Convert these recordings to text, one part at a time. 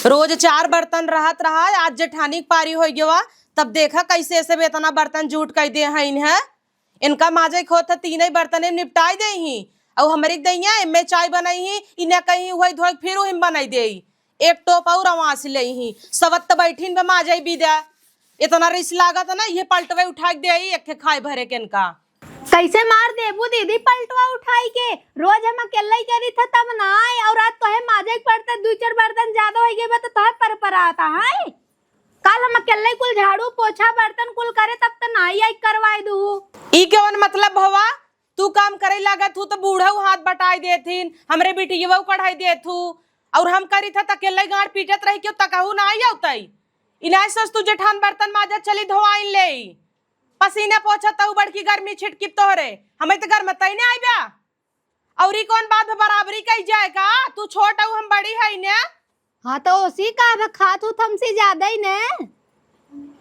रोज 4 बर्तन रहत रहा, आज जेठानी के पारी हो गया। तब देखा कैसे ऐसे इतना बर्तन जूट कर दे हैं इनका माजे खोत तीन बर्तन निपटाई दे ही और हमारी दैया इनमें चाय बनाई ही इन्हें कहीं हुई धोई फिर हिम बनाई दे एक टोप और आवास ले ही सवत बैठीन में माजे भी दे इतना रिस लागत ना ये पलटवे उठा दे एक खाए भरे के इनका कैसे मार देबू दीदी पलटवा उठाई के रोज हम अकेला ही करी था तब ना आए और आज तोहे माजे पड़ते 2-4 बर्तन ज्यादा हो गए तो तोहे पर आता है। कल हम अकेले कुल झाड़ू पोछा बर्तन कुल करे तब तो ना आई करवाई दू ई केवन मतलब भवा तू काम करे लगा तू तो बूढ़ा हाथ बटाई देथिन हमरे बेटी वो कढ़ाई देथू और हम करी था अकेले गाड़ पीटत रही क्यों तकहू ना आई औतई इनाय सोच तू जेठान बर्तन माजा चली धोआइन ले पसीना पोछत बड़की गर्मी छिटकी तोहरे हमें तो गर्म तई ने आई ब्या और कौन बात बराबरी कही जाए का तू छोट हूँ हम बड़ी है ने। हाँ तो उसी का खात हूँ हमसे ज्यादा ही ने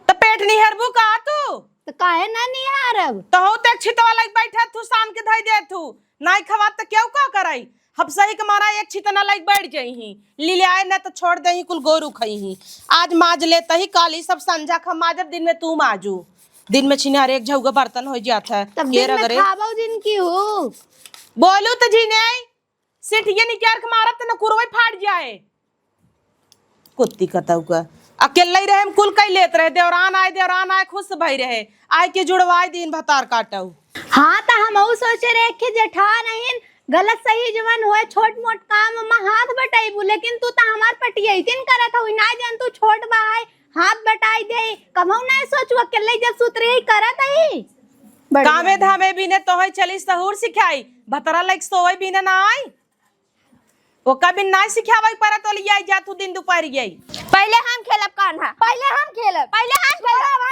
तो पेट नहीं हरबू का तू तो काहे ना नहीं हारब तो हो ते छितवा लग बैठा तू शाम के धई दे तू नहीं खवा तो क्यों का कराई हम सही के मारा एक छितना लग बैठ जाई ही ली ले आए ना तो छोड़ दे ही कुल गोरू खई ही आज माज लेता ही काली सब संजा खा माजब दिन में तू माजू दिन में छिनार एक झउगा बर्तन हो जाता है तब दिन में खाबो दिन की हो बोलू तो जीने सिठिए निकाल के मारत न कुरवई फाट जाए कुत्ती कतऊ का अकेले ही रहे हम कुल कई लेत रहे देवरान आए खुश भई रहे आए के जुड़वाई दिन भतार काटऊ। हाँ तो हम सोचे रहे कि जेठा नहीं गलत सही जवन होए छोट मोट काम में हाथ बटाईबू लेकिन तू तो हमार पटिया तीन करत हो ना जान तू छोट बाय हाथ बटाई दे कमौ ना सोचू अकेले जब सूत्र ही करत ही कामे धामे भी ने तोहई चली सहूर सिखाई भतरा लाइक सोई भी ना आई ओका भी ना सिखावई पर तो लिया जा तू दिन दोपहर गई पहले हम खेलब कान्हा पहले हम खेलब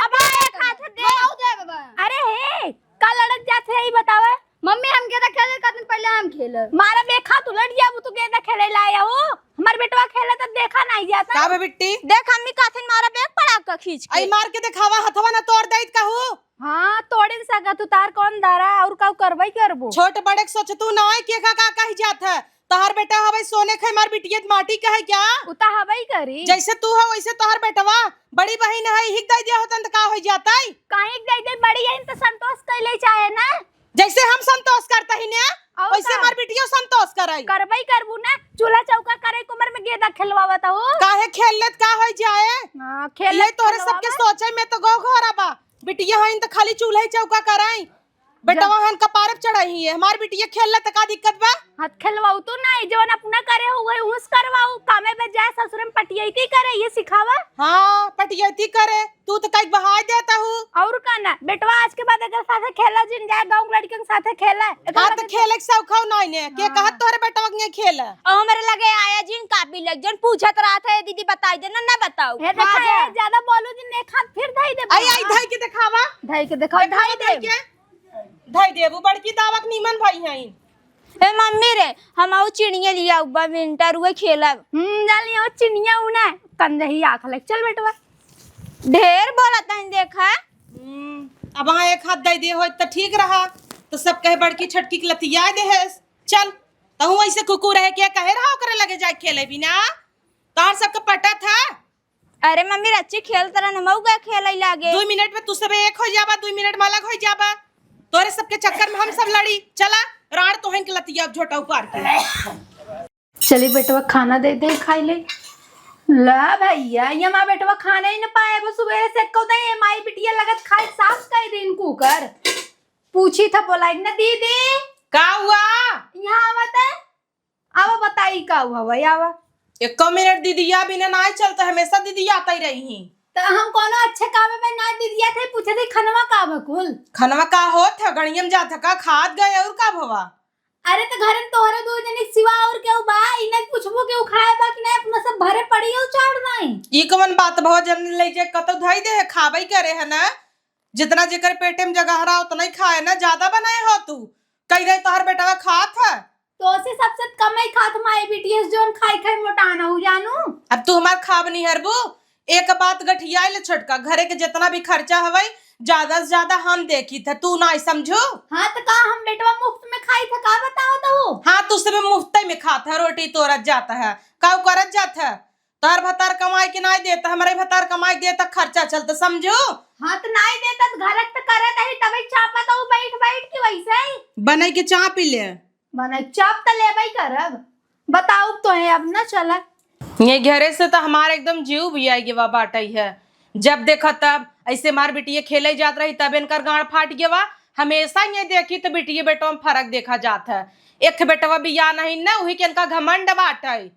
अब एक हाथ दे अरे हे कल लड़क जाते ही बतावे मम्मी हम के खेले कतन पहले हम खेले मारा बेखा तू लड़ जाबू तू के खेले लाया हो हमार बेटवा खेले तो देखा नहीं जाता का बे बिट्टी देख अम्मी काथिन मारा बेग पड़ा का खींच के आई मार के दिखावा हथवा ना तोड़ देत कहू हां तोड़न सका तू तार कौन दारा और का करबई करबो छोट बड़े सोच तू ना के का कहि जात है तोहर बेटा हवे सोने खे मार बिटिया माटी कहे क्या उता हवई करी जैसे तू हो वैसे तोहर बेटवा बड़ी बहन है हिक दई दिया होतन त का हो जातई काहे दई दे बड़ी है तो संतोष कैले चाहे ना जैसे हम संतोष करता ही ने वैसे मार बिटिया संतोष करई करबई करबू ना चूल्हा चौका करे कुमर में गेदा खेलवावत हो काहे खेल लेत का हो जाए हां खेल ले तोरे सबके सोचे में तो गो घोरा बा बिटिया हइन त खाली चूल्हा चौका कराई बेटवा हन कपारप चढ़ाई है हमार बिटिया खेल ले त का दिक्कत बा हाथ खेलवाऊ तो नहीं जवन अपना करे हुए उस करवाऊ कामे में जाए ससुर में पटियती करे ये सिखावा हां पटियती करे तू तो कई बहाय देता हूं और का ना बेटवा आज के बाद अगर साथे खेला जिन जाए गांव लड़कियों के साथे खेला हां तो खेले के सब खाओ नहीं ने के कहत तोरे बेटवा के खेला और हमारे लगे आया जिन काबी लग जन पूछत रहा था दीदी बताई देना ना बताओ हे देखा ज्यादा बोलू जिन एक हाथ फिर धई दे आई धई के दिखावा धई के दिखाओ धई दे धई देबू बड़की दावक नीमन भाई हई ए मम्मी रे हम आउ चिड़िया लिया उबा विंटर हुए खेला जाली ओ चिड़िया उना कंदही आंख लग चल बेटवा ढेर बोलत है देखा अब वहां एक हाथ दई दे हो त ठीक रहा तो सब कहे बड़की छटकी के लतिया दे है चल तहु ऐसे कुकू रहे के कहे रहा करे लगे जाए खेले बिना तार सबके पटा था अरे मम्मी रच्ची खेल तरह न मौगा खेलई लागे 2 मिनट में तू सब एक हो जाबा 2 मिनट में अलग हो जाबा तोरे सबके चक्कर में हम सब लड़ी चला राड़ तोहन के लतिया झोटा उपार के चली बेटवा खाना दे दे खाई ले ला भैया ये मां बेटवा खाना ही न पाए वो सुबह से को दे माई बिटिया लगत खाए साफ कई दिन कुकर पूछी था बोलाई न दीदी का हुआ यहां आवत है आवा बताई का हुआ भैया आवा 1 मिनट दीदिया बिना ना चलता हमेशा दीदिया आती रही ही तो हम कोनो अच्छे काम में ना दीदिया थे पूछे थे खनवा का बकुल खनवा का होत है गणियम जात का खाद गए और का भवा अरे तो घर में तोहरे दो जने सिवा और केहू बा इने पूछबो केहू खाए बा कि नहीं अपना सब भरे पड़ी हो चाड़ नहीं ई कवन बात बहुत जन ले जे कतो धई दे खाबई करे है ना जितना जेकर पेटे में जगह रहा उतना ही खाए ना ज्यादा बनाए हो तू कई रहे तोहर बेटा खात है तो से सबसे कम ही खात माई बीटीएस जोन खाई खाई मोटाना हो जानू अब तू हमार खाब नहीं हरबू एक बात गठिया ले छोटका घरे के जितना भी खर्चा हवई ज्यादा से ज्यादा हम देखी थे तू ना समझो। हाँ तो का हम बेटवा मुफ्त में खाई था का बताओ तो हाँ तू सब मुफ्त में खाता है रोटी तोरत जाता है का करत जाता है तार भतार कमाई के नहीं देता, हमारे भतार कमाई देता खर्चा चलता, समझो। हाँ तो नहीं देता तो घर तो करत है तभी चापा तो बैठ बैठ के वैसे ही बने के चाह पी ले। बना चाप तो लेबई करब। बताओ तो है अब ना चला। ये घरे से तो हमारे एकदम जीव भी आई वा बाटई है। जब देखा तब ऐसे मार बिटिया खेले जात रही तब इनकर गाड़ फाट गया। हमेशा ये देखी तो बिटिया बेटों में फर्क देखा जाता है। एक बेटवा बिया नहीं ना वही के इनका घमंड बाटई।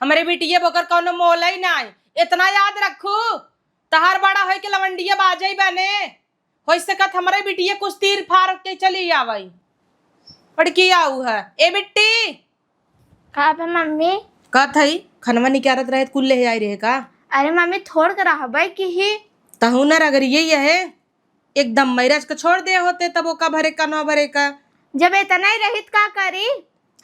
हमारे बिटिया बकर कौनो मोल ही नहीं। इतना याद रखू तहार बड़ा हो के लवंडिया बाजई बने हो सकत हमारे बिटिया कुछ तीर फाड़ के चली आवई पड़की आऊ है। ए बिट्टी का पे मम्मी कत हई खनवा निकारत रहे कुल्ले है आई रहे का। अरे मम्मी थोड़ कर रहा भाई की ही तहुनर अगर यही है एकदम मैराज को छोड़ दे होते तब वो का भरे का न भरे का। जब इतना ही रहित का करी।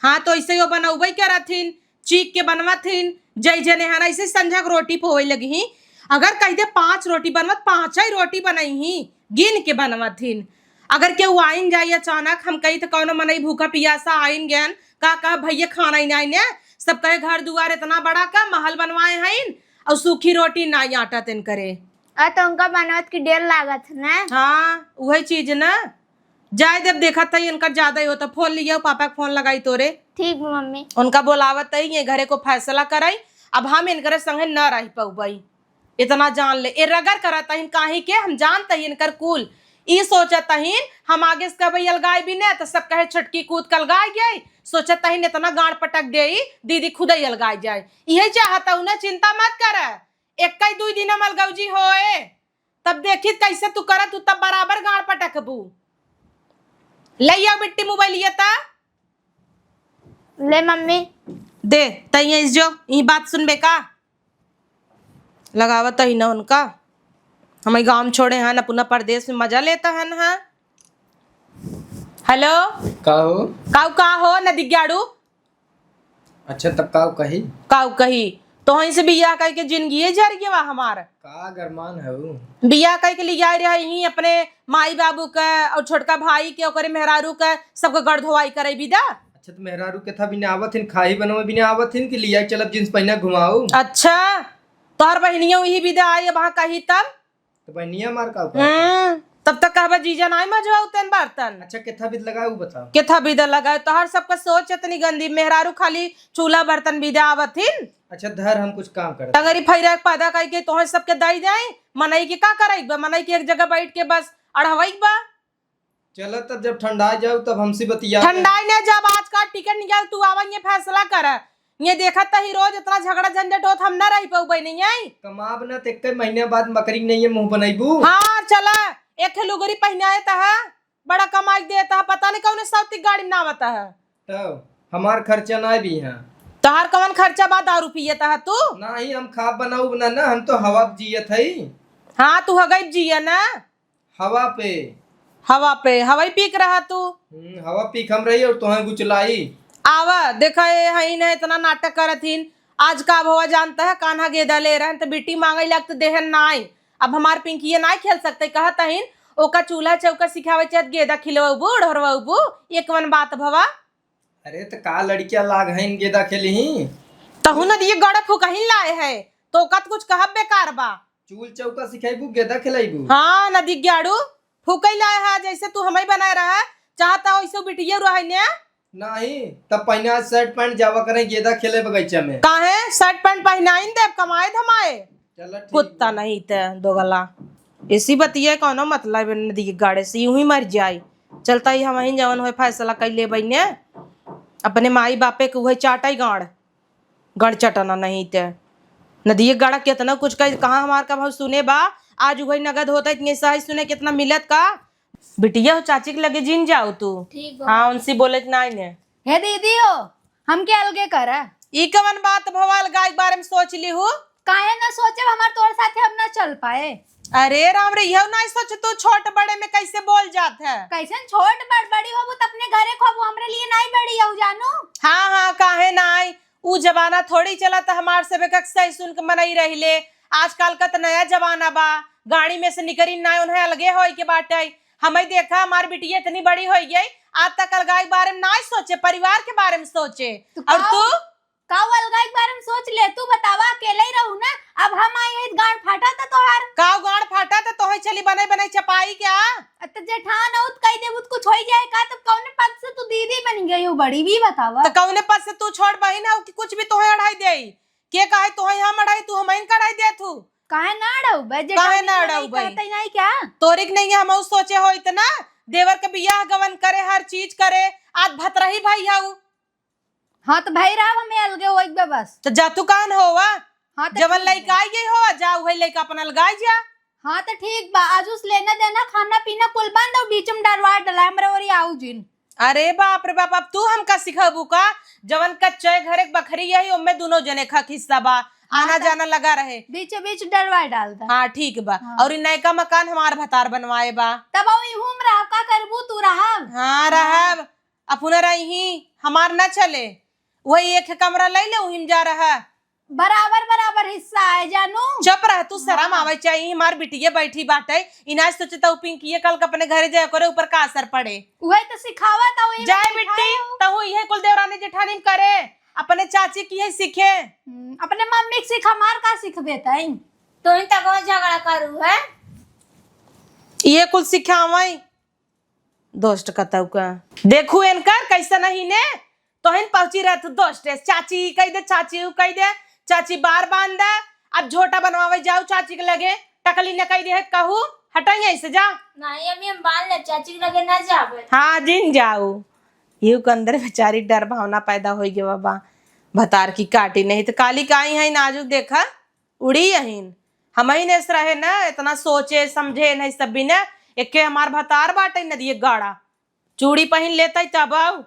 हाँ तो ऐसे ही बनौबई क्या रथिन चीक के बनवा थीन जय जने हन ऐसे संझा को रोटी पोवे लगी ही। अगर कह दे 5 रोटी बनवत 5 ही रोटी बनाई ही गिन के बनवा थीन। अगर केहू आइन जाए अचानक हम कही तो कौनो मनई भूखा पियासा आइन गयन का भैया खाना ही नहीं ने सब कहे घर दुआर इतना बड़ा का महल बनवाए हैं और सूखी रोटी नहीं आटा तेन करे। तो उनका बनवत की डेढ़ लागत ना। हाँ वही चीज ना जाए जब देखा था इनका ज्यादा ही होता फोन लिया पापा को फोन लगाई तोरे। ठीक मम्मी उनका बोलावत है ये घरे को फैसला कराई। अब हम इनकर संगे न रह पाई इतना जान ले ए रगर करता हिन काहे के हम जानते ही इनकर कुल ई सोचता हिन हम आगे से कभी अलगाई भी नहीं तो सब कहे छटकी कूद कल गाय गई सोचता हिन इतना गाड़ पटक दे दीदी खुद ही अलगाई जाए यही चाहता हूं ना। चिंता मत कर एक कई 2 दिन अलगौजी होए तब देखी कैसे तू कर तू तब बराबर गाड़ पटकबू। लैया बिट्टी मोबाइल ले मम्मी दे तई जो ये बात सुनबे का लगावत ही ना उनका हमें गांव छोड़े हैं ना पुनः परदेश में मजा लेता है ना। हेलो काऊ का हो नदी ग्याड़ू। अच्छा तब काऊ कही काऊ कही तो वहीं से बिया कह के जिंदगी जर गया हमार का गरमान है बिया कह के लिया रही अपने माई बाबू का और छोटका भाई के ओकरे मेहरारू का सबको गढ़ धोवाई करे विदा। अच्छा तो मेहरारू के था बिना आवत हिन खाही बनवा बिना आवत हिन कि लिया चलब जींस पहना घुमाऊ। अच्छा तोहर बहनियों वही विदा आई वहां कही तब तो बहनिया मार का तब तक कहबा जीजा नहीं मजवा उतन बर्तन। अच्छा केथा बिद लगाऊ बताओ केथा बिदा लगाए तोहर सबका सोच इतनी गंदी मेहरारू खाली चूल्हा बर्तन बिदा आवथिन। अच्छा धर हम कुछ काम कर तंगरी फैरा पैदा करके तोहर सबके दई जाए मनई के का कराई बा मनई के एक जगह बैठ के बस अड़हवाई बा। चलो तब जब ठंडा जाऊ तब हमसे बतिया ठंडाई ने जब आज का टिकट निकाल तू आवा ये फैसला कर ये देखा था ही रोज इतना झगड़ा झंझट होत हम ना रह पाऊ नहीं आई कमाब ना ते 1 महीने बाद मकरी नहीं है मुंह बनाईबू। हाँ चला एक लुगरी पहनाए था बड़ा कमाई देता पता नहीं कौन सौती गाड़ी ना आवता है तो हमार खर्चा ना भी है तोहार कवन खर्चा बा दारू पिए था तू नहीं हम खाब बनाऊ बना ना हम तो हवा जियत है। हाँ तू हगई जिया ना हवा पे हवाई पीक रहा तू हवा पीक हम रही और तुहे गुचलाई आवा देखा है ना इतना नाटक करथिन आज का भवा जानता है कान्हा गेदा ले रहे हैं तो बेटी मांगे लगते देहन नाई। अब हमार पिंकी नहीं खेल सकते कहता हिन ओका चूल्हा चौका सिखावे चाहत गेदा खिलवाबू ढोरवाबू एक वन बात भवा। अरे तो का लड़कियां लाग हैं गेदा खेली तहु न ये गड़े फुकहिन लाए है तो कत कुछ कहब बेकार बा चूल चौका सिखाईबू गेदा खिलाईबू। हाँ नदी ग्याड़ू फुकई लाए है जैसे तू हमें बनाए रहा चाहता वैसे बिटिया रहा ने नहीं तब पहना शर्ट पैंट जावा करें गेदा खेले बगीचा में काहे शर्ट पैंट पहनाइन देव कमाए धमाए चलो ठीक कुत्ता नहीं ते दोगला इसी बतिया कोनो मतलब नदी के गाड़े से यूं ही मर जाए चलता ही हम जवन हो फैसला कर ले बने अपने माई बापे के वही चाटा ही गड़ चटना नहीं ते नदी गाड़ा कितना कुछ कह कहाँ हमार का भाव सुने बा आज वही नगद होता इतने सही सुने कितना मिलत का बिटिया हो चाची के लगे जिन जाओ तू। हाँ उनसे बोले नहीं ने हे दीदी हो हम के अलगे कर ई कवन बात भवाल गाय के बारे में सोच ली हूँ काहे ना सोचे हमार तोर साथे हम ना चल पाए। अरे राम रे यह नहीं सोच तू छोट बड़े में कैसे बोल जात है कैसे छोट बड़ी हो तो अपने घरे खोबू हमरे लिए नहीं बड़ी हो जानू। हाँ हाँ काहे नहीं ऊ जमाना थोड़ी चला था हमार से सही सुन के मनाई रही ले आजकल का तो नया जमाना बा गाड़ी में से निकरी ना उन्हें अलगे हो के बाटे हमें देखा हमारी बिटिया इतनी बड़ी हो गई आज तक अलगाई के बारे में नहीं सोचे परिवार के बारे में सोचे और तू का अलगाई के बारे में सोच ले तू बतावा अकेले ही रहू बड़ी भी बतावा। तो कौने पद से तू छोड़ बहिन हो कि कुछ भी तोहे अढ़ाई दे के कहे तोहे हम अढ़ाई तू हम कढ़ाई दे तू काहे ना अड़ाऊ बे काहे ना अड़ाऊ बे कहते नहीं क्या तोरिक नहीं है हम सोचे हो इतना देवर के बियाह गवन करे हर चीज करे आज भतरही भाई हाउ। हाँ तो भाई राव हमें अलगे हो एक बस तो जा तू कान होवा हाँ तो जवन लइका आई गई हो जा वही लइका अपन अलगाई जा। हाँ तो ठीक बा आज उस लेना देना खाना पीना कुल बंद और बीच में डरवा डला हमरे ओरी आऊ जिन। अरे बाप रे बाप अब तू हमका सिखाबू का जवन कच्चे घर एक बखरी यही उम्मे दोनों जने खा हिस्सा बा आना जाना लगा रहे बीच बीच डरवा डालता। हाँ ठीक बा हाँ। और इन नयका मकान हमार भतार बनवाए बा तब घूम रहा का करबू तू रहा। हाँ रहब अपना रही हमार न चले वही एक कमरा ले ले वही जा रहा बराबर बराबर हिस्सा है जानू। चुप रह तू शर्म आवे चाहिए हमार बिटिया बैठी बाटे इनाज सोचता पिंकी कल अपने घरे जाए करे ऊपर का असर पड़े वही तो सिखावा था वही जाए बिट्टी तहु यह कुल देवरानी जेठानी करे अपने चाची की है सीखे अपने मम्मी से सिखा मार का सिखबे तई तो इन तक झगड़ा करू है ये कुल सिखावई दोस्त कतौ का देखू इनकर कैसा नहीं ने तोहिन पहुंची रह तू दोस्त चाची कह दे चाची कह दे चाची बार बांध दे अब झोटा बनवावे जाओ चाची के लगे टकली न कह दे कहू हटाई ऐसे जा नहीं अम्मी हम बांध ले चाची के लगे ना जावे। हाँ जिन जाओ यू के अंदर बेचारी डर भावना पैदा हो गया बाबा भतार की काटी नहीं तो काली काई है नाजुक देखा उड़ी यहीन हम ही ने रहे ना इतना सोचे समझे नहीं सब भी ने एक के हमार भतार बाटे न दिए गाड़ा चूड़ी पहन लेता तब आओ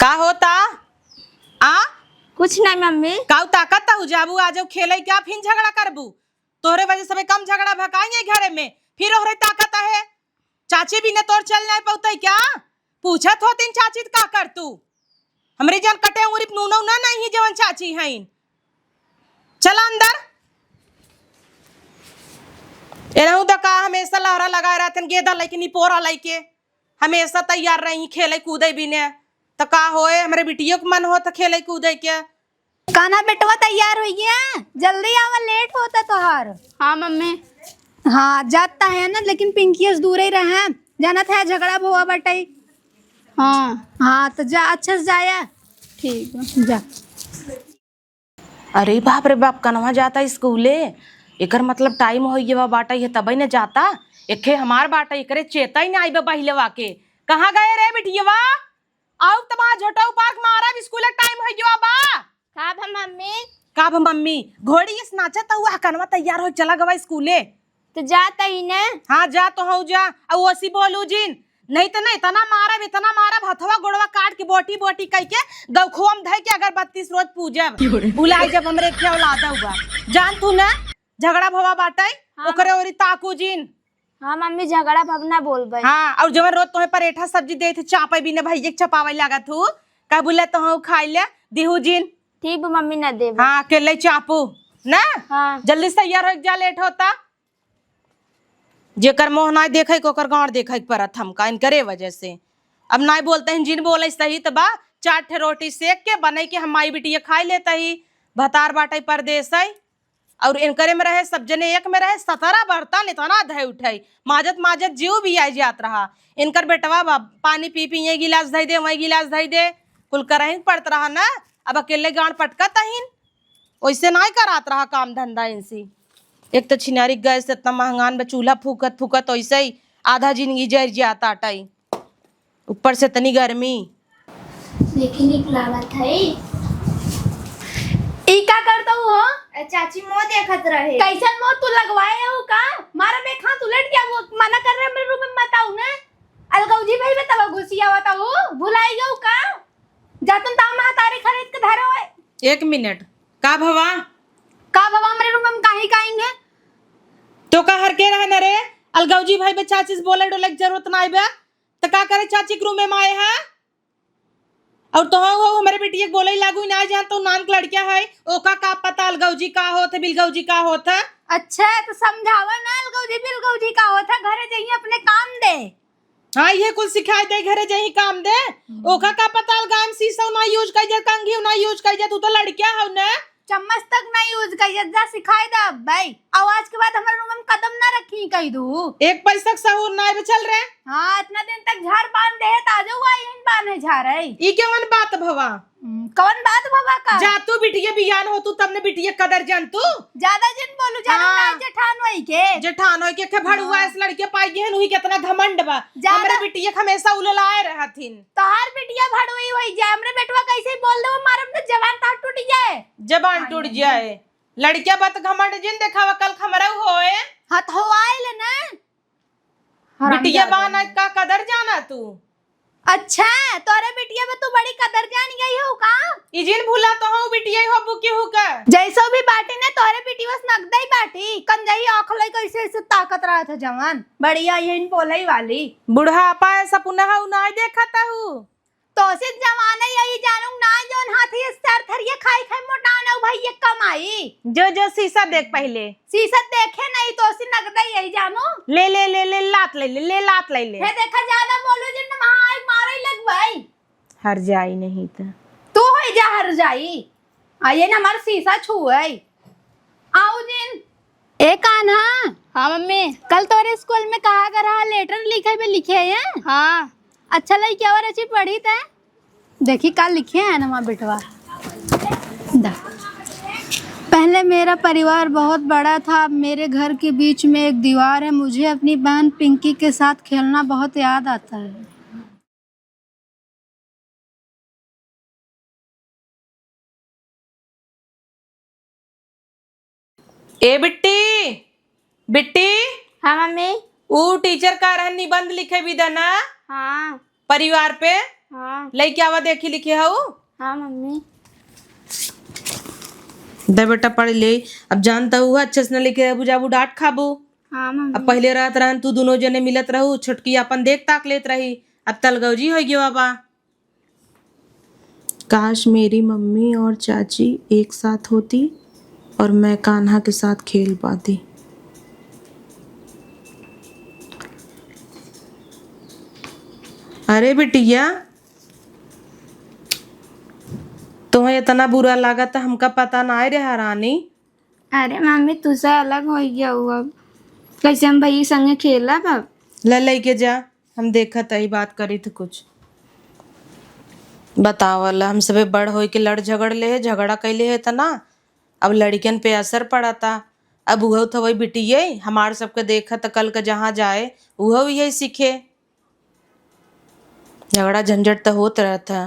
का होता आ कुछ नहीं मम्मी काऊ ताकत हो जाबू आ जाओ खेले क्या फिर झगड़ा करबू तोहरे वजह से कम झगड़ा भकाएंगे घरे में फिर ओहरे ताकत है चाची भी ने तोर चल नहीं पौते क्या पूछत होतीन चाची का कर तू हमरे जल कटे उरी नूनो ना नहीं जवन चाची हईन चल अंदर एनहु तो का हमेशा लहरा लगाए रहतन गेदा लइके निपोरा लइके हमेशा तैयार रही खेले कूदे भी ने तो का होए हमरे बिटियो के मन हो तो खेले कूदे के काना बेटवा तैयार हो गया जल्दी आवा लेट होता तोहार। हाँ मम्मी हाँ जाता है ना लेकिन पिंकी से दूर ही रहे जाना था झगड़ा हुआ बटाई। हाँ हाँ तो जा अच्छे से जाया ठीक है जा। अरे बाप रे बाप कनवा जाता स्कूले एकर मतलब टाइम हो गया बाटा ये तब न जाता एके हमार बाटा एकरे चेता ही नहीं आई बहिलवा के कहाँ गए रे बिटियवा आओ तमा झोटा पार्क मारा स्कूल टाइम हो गया बा का भा मम्मी का मम्मी घोड़ी इस नाचता हुआ कनवा तैयार हो चला गवा स्कूले तो जाता ही ने। हाँ जा तो हो जा और ओसी बोलू जिन नहीं तो नहीं इतना मारा हथवा गोड़वा काट के बोटी बोटी कह के गौखुम धय के अगर 32 रोज पूजब बुलाई जब हमरे के औलादा हुआ जान तू ना झगड़ा भवा बाटाई ओकरे ओरी ताकू जिन। हाँ मम्मी झगड़ा भवना बोल भाई। हाँ और जब रोज तुम्हें परेठा सब्जी दे थे चापे भी ने भाई एक चपावे लागत हूँ का बोले तो हूँ खाई ले दिहू जिन ठीक मम्मी ना दे। हाँ अकेले चापू ना हाँ जल्दी से तैयार हो जा लेट होता जेकर मोह ना देखे कोकर गाँव देखे परत हमका इनकरे वजह से अब ना बोलते हैं जिन बोले सही तो बा 4 ठे रोटी सेक के बने के हम माई बिटिया खाई लेता ही भतार बाटे परदेश है और इनकरे में रहे सब जने एक में रहे 17 बर्तन इतना धय उठाई माजत जीव भी आई जात रहा इनकर बेटवा पानी पी पी ये गिलास धई दे वही गिलास धई दे कुल करही पड़त रहा ना अब अकेले गांड पटकत तहीन वैसे ना करात रहा काम धंधा इनसी एक तो छिनारी गैस इतना महंगान बा चूल्हा फूकत फूकत वैसे ही आधा जिंदगी जर जाता टाई ऊपर से इतनी गर्मी देखी निकला है ई का करता हूँ हो चाची मुँह देखत रहे कैसन मुँह तू लगवाए हो का मारा बे खा तू लट गया वो मना कर रहे मेरे रूम में मत आऊ ना अलगौजी भाई में तब घुसिया होता हूँ भुलाई गयो का जा तुम ताम तारी खरीद के धरे होए 1 मिनट का भवा मेरे रूम में काहे काएंगे तो का हर के रहने रे अलगौजी भाई बे चाची से बोले डोले की जरूरत ना आइबे तो का करे चाची के रूम में आए है और तो हो हमारे बेटी बोले लागू ना जान तो नान के लड़किया है ओका का पता अलगौजी का होता बिलगौजी का होता। अच्छा तो समझावा ना अलगौजी बिलगौजी का होता घरे जाइए अपने काम दे। हाँ ये कुल सिखाई दे घरे जही काम दे ओका का पता अलगाम शीशा ना यूज कर जा कंघी ना यूज कर जा तू तो लड़किया हो ना चम्मच तक नहीं यूज कैसे जा सिखाई दा भाई। आज के बाद हमारे रूम में कदम ना रखी कही दू। एक पैसा का सहूर ना बचल रहे। हाँ इतना दिन तक झाड़ बांध दे ताजो हुआ यही बांधे झाड़ है। ई केवन बात भवा? कौन बात बाबा का? जा तू बिटिया बियान हो तू तब ने बिटिया कदर जान तू। ज्यादा जिन बोलू जानो हाँ। ना जेठान वही के। जेठान होय के भड़ुआ इस लड़के पाई गहन हुई कितना घमंड बा। हमरे बिटिया हमेशा उललाए रहथिन। तोहार बिटिया भड़ुई होई जाए हमरे बेटवा कैसे बोल दो मारम तो जवान ता टूट जाए। जबान टूट जाए। लड़किया बात घमंड जिन देखावा कल खमरऊ होए। हाथ हो आइल ना। बिटिया बाना का कदर जाना तू। अच्छा तोरे बिटिया में तू बड़ी कदर जान गई हो का? इजिन भूला तो हूँ बिटिया हो बुकी हो का। जैसो भी बाटी ने तोरे बिटी बस नगदई बाटी कंजई आँखलई कैसे ऐसे ताकत रहा था जवान बढ़िया यही बोलई वाली। बुढ़ापा ऐसा पुनः उनाई देखता हूँ तो से जमाना यही जानू ना जोन हाथी सर थरिए खाई खाई मोटा ना भाई ये कमाई। जो शीशा देख पहले। शीशा देखे नहीं तो से नगदई यही जानू। ले ले ले ले लात ले ले लात ले ले। हे देखा ज्यादा बोलो जिन माई मारे लग भाई। हर जाई नहीं तो तू होई जा हर जाई। आइए ना हमारा शीशा छुए। आओ जिन एक आना। हाँ मम्मी। कल तोरे स्कूल में कहा कर रहा लेटर लिखे में लिखे हैं। हाँ अच्छा लगी क्या और अच्छी पढ़ी थे। देखी कल लिखे हैं ना माँ बेटवा। पहले मेरा परिवार बहुत बड़ा था। मेरे घर के बीच में एक दीवार है। मुझे अपनी बहन पिंकी के साथ खेलना बहुत याद आता है। ए बिट्टी बिट्टी। हाँ मम्मी। वो टीचर का रहन निबंध लिखे भी देना हाँ परिवार पे। हाँ लई क्या हुआ देखी लिखे हो। हाँ मम्मी। दे बेटा पढ़ ले। अब जानता हुआ अच्छे से न लिखे बुझाबू डांट खाबू। हाँ मम्मी। अब पहले रात रहन तू दोनों जने मिलत रहू छोटकी अपन देख ताक लेत रही। अब तलगौजी हो गयो बाबा। काश मेरी मम्मी और चाची एक साथ होती और मैं कान्हा के साथ खेल पाती। अरे बिटिया तुम्हें इतना बुरा लगा था हमका पता ना रहा रानी। अरे मम्मी तुझसे अलग हो गया हुआ कैसे हम भैया संगे खेला बाब। ले के जा हम देखा तही बात करी थी कुछ बतावल हम सबे बड़ हो के लड़ झगड़ ले है झगड़ा कैले है तना। अब लड़कियन पे असर पड़ा था। अब वह तो वही बिटिया हमार सबके देखा तो कल का जहाँ जाए वह यही सीखे। झगड़ा झंझट तो होत रहा था।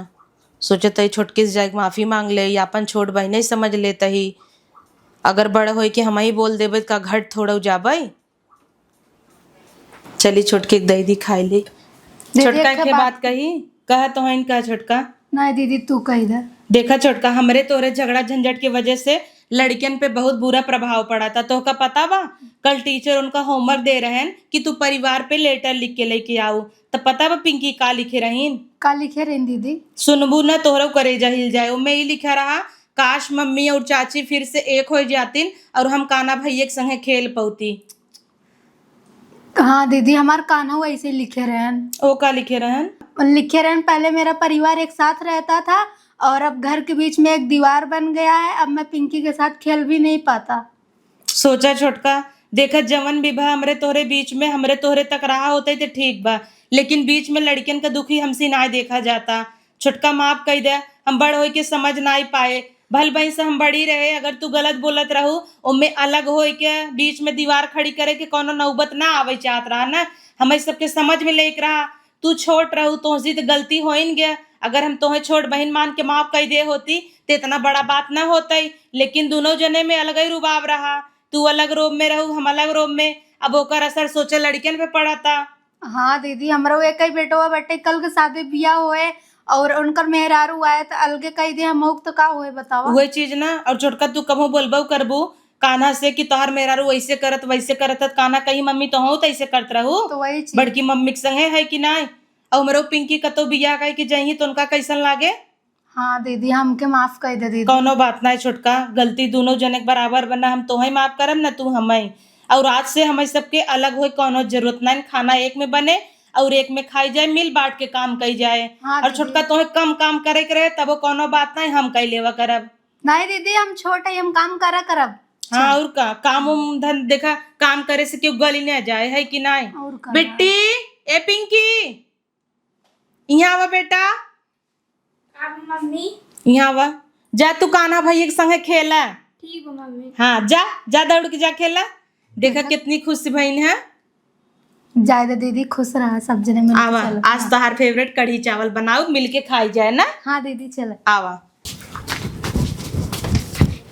सोचे तही छोटकी से जाके माफी मांग ले या अपन छोट बहने समझ ले तही। अगर बड़ हो कि हम ही बोल देवे का घट थोड़ा जाबे। चली छोटकी दही दी खाई ली। छोटका के बात कही कहा तो है इनका छोटका। नहीं दीदी तू कही दे। देखा छोटका हमरे तोरे झगड़ा झंझट की वजह से लड़कियन पे बहुत बुरा प्रभाव पड़ा था। तो का पता बा कल टीचर उनका होमवर्क दे रहे हैं कि तू परिवार पे लेटर लिख के लेके आओ। तो पता बा पिंकी का लिखे रहीन। का लिखे रही दीदी? सुनबू ना तोहरा करेजा हिल जाए। मैं ही लिखा रहा काश मम्मी और चाची फिर से एक हो जाती और हम कान्हा भैया के संगे खेल पाती। हाँ दीदी हमार कान्हा वैसे लिखे रहन। ओ का लिखे रहन? लिखे रहन पहले मेरा परिवार एक साथ रहता था और अब घर के बीच में एक दीवार बन गया है। अब मैं पिंकी के साथ खेल भी नहीं पाता। सोचा छोटका देखा जवन विवाह हमरे तोहरे बीच में हमरे तोहरे तक रहा होता तो ठीक बा लेकिन बीच में लड़कियन का दुखी हमसे ना देखा जाता। छोटका माफ कह दे हम बड़ हो के समझ ना ही पाए। भल भाई से हम बड़ी रहे अगर तू गलत बोलत रहू उनमें अलग हो के बीच में दीवार खड़ी करे के कोनो नौबत ना आवे चाहत रहा ना। हमें सबके समझ में लेके रहा तू छोट रहू तुझसे तो गलती हो ही गया। अगर हम तुम्हें छोट बहन मान के माफ कह दे होती तो इतना बड़ा बात ना होता ही। लेकिन दोनों जने में अलग ही रुबाब रहा। तू अलग रोब में रहू हम अलग रोब में। अब ओकर असर सोचे लड़कियन पे पड़ा था। हाँ दीदी हमारा एक ही बेटवा बेटे कल के शादी बियाह हुए और उनकर मेहरारू आए तो अलगे कह दे हम तो का हुए बतावा वही चीज ना। और छोटका तू कबो बोलबो करबू कान्हा से कि तोहर मेहरारू वैसे करत वैसे करत कान्हा कही मम्मी तो हो तैसे करत रहू तो वही चीज। बड़की मम्मी के संगे है कि नहीं। और हमरो पिंकी कतो बिया कहे कि जही तो उनका कैसन लागे। हाँ दीदी हमके माफ कर दे दीदी। कौनो बात ना छोटका गलती दोनों जने के बराबर बना। हम तोहे माफ करम ना तू हमें। और आज से हमें सबके अलग हो कोनो जरूरत नहीं। खाना एक में बने और एक में खाई जाए मिल बांट के काम कही जाए। हाँ और छोटका तोहे कम काम करे के रहे तब कोनो बात नहीं हम कही लेवा करब। नहीं दीदी हम छोटे हम काम करा करब। हाँ और का काम उम धन देखा काम करे से क्यों गली न जाए है कि नहीं। और का बेटी ए पिंकी यहाँ आवा बेटा, मम्मी यहाँ आवा। जा तू कान्हा भैया के संगे खेला। ठीक है मम्मी। हाँ जा जा दौड़ के जा खेला। देखा कितनी खुश बहन है। जायदा दीदी खुश रहा, सब जने मिलके आवा चलो। आज तोहार फेवरेट कढ़ी चावल बनाओ, मिलके खाई जाए ना। हाँ दीदी चलो। आवा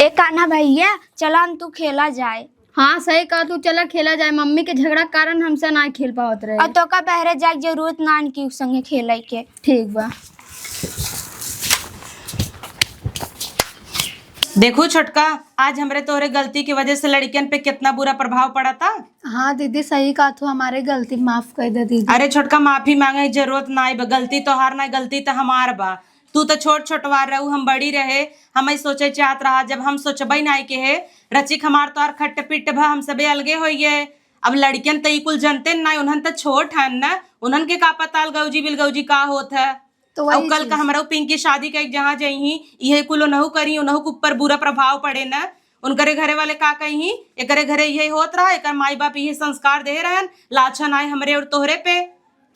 ए कान्हा भैया चला हम तू खेला जाए। हाँ सही कहा तू, चला खेला जाए। मम्मी के झगड़ा के कारण हमसे ना खेल पावत रहे। और तो का बहरे जाए जरूरत ना की संगे खेला के। ठीक बा। देखो छोटका, आज हमरे तोहरे गलती की वजह से लड़कियन पे कितना बुरा प्रभाव पड़ा था। हाँ दीदी सही कहा तू, हमारे गलती माफ कर दे दीदी। अरे छोटका माफी मांगे की जरूरत ना बा, गलती तोहार ना, गलती तो हमार बा। तू तो छोट छोटवार रहू, हम बड़ी रहे। हम सोचे चाहत रहा, जब हम सोचबे ना के है रचिक हमार तोहार खट्ट पिट भा, हम सबे अलगे हो गए। अब लड़कियन तो कुल जनते ना, उन्हन तो छोट है ना, उन्हन के का पता गौजी बिलगौजी का होत है। तो और वही कल का हमारा पिंकी शादी का जहाँ जही यही कुल उनहु करी, उनहु के ऊपर बुरा प्रभाव पड़े ना। उनकरे घरे वाले का कही एकरे घरे यही होत रहा, एक माई बाप यही संस्कार दे रहन, लाछन आए हमरे और तोहरे पे।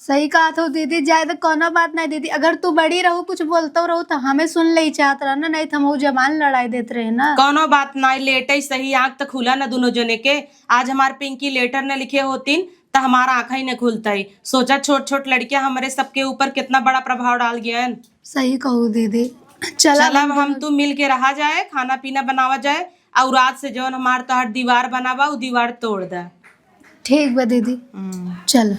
सही कहा तो दीदी, ज्यादा कोनो बात नहीं दीदी। अगर तू बड़ी रहू कुछ बोलते रहू तो हमें सुन ले चाहत रहा ना, नहीं तो हम जबान लड़ाई देते रहे ना। कोनो बात ना, लेटे सही आंख तो खुला ना दोनों जने के। आज हमार पिंकी लेटर न लिखे होतीन तो हमारा आंख ही न खुलता ही। सोचा छोट छोट लड़कियां हमारे सबके ऊपर कितना बड़ा प्रभाव डाल गया। सही कहू दीदी। चल अब हम तू मिल के रहा जाए, खाना पीना बनावा जाए, और रात से जौन हमार तोहर दीवार बनावा उ दीवार तोड़ दे। ठीक बा दीदी, चलो।